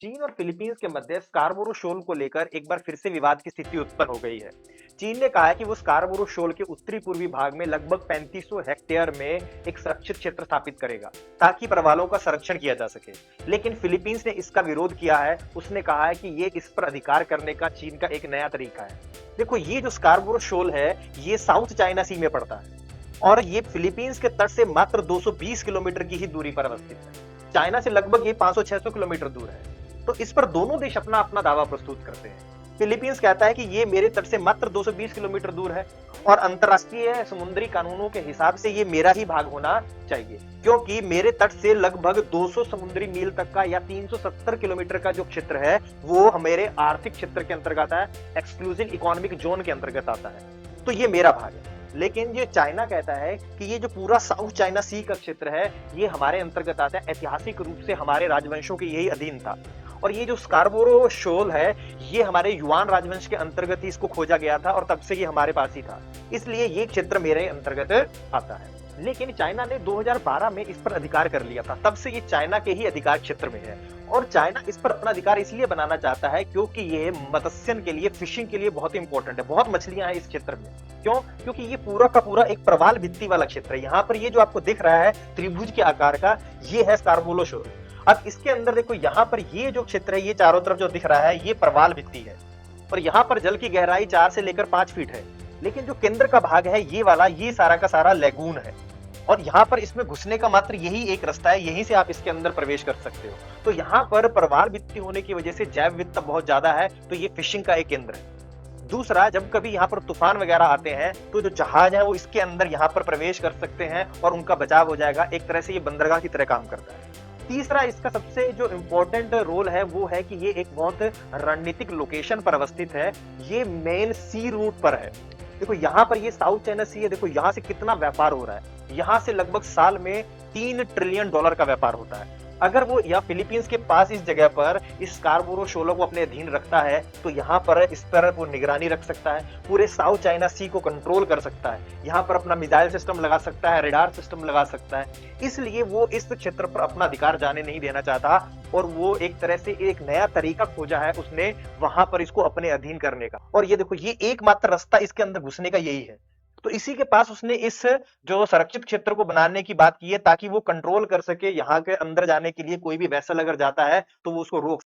चीन और फिलीपींस के मध्य स्कार्बोरो shoal को लेकर एक बार फिर से विवाद की स्थिति उत्पन्न हो गई है। चीन ने कहा है कि वो स्कार्बोरो shoal के उत्तरी पूर्वी भाग में लगभग 3500 हेक्टेयर में एक सुरक्षित क्षेत्र स्थापित करेगा, ताकि प्रवालों का संरक्षण किया जा सके। लेकिन फिलीपींस ने इसका विरोध किया है। उसने कहा है कि ये इस पर अधिकार करने का चीन का एक नया तरीका है। देखो, ये जो स्कार्बोरो shoal है, ये साउथ चाइना सी में पड़ता है और ये फिलीपींस के तट से मात्र 220 किलोमीटर की ही दूरी पर अवस्थित है। चाइना से लगभग ये 500-600 किलोमीटर दूर है। तो इस पर दोनों देश अपना अपना दावा प्रस्तुत करते हैं। फिलीपींस कहता है कि ये मेरे तट से मात्र 220 किलोमीटर दूर है और अंतर्राष्ट्रीय समुद्री कानूनों के हिसाब से ये मेरा ही भाग होना चाहिए, क्योंकि मेरे तट से लगभग 200 समुद्री मील तक का या 370 किलोमीटर का जो क्षेत्र है वो मेरे आर्थिक क्षेत्र के अंतर्गत है, एक्सक्लूसिव इकोनॉमिक जोन के अंतर्गत आता है। तो ये मेरा भाग है। लेकिन ये चाइना कहता है कि ये जो पूरा साउथ चाइना सी का क्षेत्र है ये हमारे अंतर्गत आता है, ऐतिहासिक रूप से हमारे राजवंशों के यही अधीन था। और ये जो स्कार्बोरो shoal है ये हमारे युआन राजवंश के अंतर्गत ही इसको खोजा गया था और तब से ये हमारे पास ही था, इसलिए ये क्षेत्र मेरे अंतर्गत आता है। लेकिन चाइना ने 2012 में इस पर अधिकार कर लिया था, तब से ये चाइना के ही अधिकार क्षेत्र में है। और चाइना इस पर अपना अधिकार इसलिए बनाना चाहता है क्योंकि ये मत्स्यन के लिए, फिशिंग के लिए बहुत इंपॉर्टेंट है। बहुत मछलियां हैं इस क्षेत्र में। क्यों? क्योंकि ये पूरा का पूरा एक प्रवाल भित्ति वाला क्षेत्र है। यहाँ पर ये जो आपको दिख रहा है त्रिभुज के आकार का, ये है स्कार्बोरो shoal। अब इसके अंदर देखो, यहाँ पर ये जो क्षेत्र है, ये चारों तरफ जो दिख रहा है ये प्रवाल भित्ति है और यहाँ पर जल की गहराई 4 से लेकर 5 फीट है। लेकिन जो केंद्र का भाग है ये वाला, ये सारा का सारा लेगून है और यहाँ पर इसमें घुसने का मात्र यही एक रास्ता है, यहीं से आप इसके अंदर प्रवेश कर सकते हो। तो यहाँ पर प्रवाल भित्ति होने की वजह से जैव विविधता बहुत ज्यादा है, तो ये फिशिंग का एक केंद्र है। दूसरा, जब कभी यहाँ पर तूफान वगैरह आते हैं तो जो जहाज है वो इसके अंदर यहाँ पर प्रवेश कर सकते हैं और उनका बचाव हो जाएगा। एक तरह से ये बंदरगाह की तरह काम करता है। तीसरा, इसका सबसे जो इम्पोर्टेंट रोल है वो है कि ये एक बहुत रणनीतिक लोकेशन पर अवस्थित है। ये मेन सी रूट पर है। देखो, यहाँ पर ये साउथ चाइना सी है, देखो यहाँ से कितना व्यापार हो रहा है। यहाँ से लगभग साल में $3 ट्रिलियन का व्यापार होता है। अगर वो या फिलीपींस के पास इस जगह पर इस स्कार्बोरो shoal को अपने अधीन रखता है तो यहाँ पर इस पर वो निगरानी रख सकता है, पूरे साउथ चाइना सी को कंट्रोल कर सकता है, यहाँ पर अपना मिसाइल सिस्टम लगा सकता है, रेडार सिस्टम लगा सकता है। इसलिए वो इस क्षेत्र पर अपना अधिकार जाने नहीं देना चाहता और वो एक तरह से एक नया तरीका खोजा है उसने वहां पर इसको अपने अधीन करने का। और ये देखो, ये एकमात्र रास्ता इसके अंदर घुसने का यही है। तो इसी के पास उसने इस जो संरक्षित क्षेत्र को बनाने की बात की है ताकि वो कंट्रोल कर सके, यहाँ के अंदर जाने के लिए कोई भी वेसल अगर जाता है तो वो उसको रोक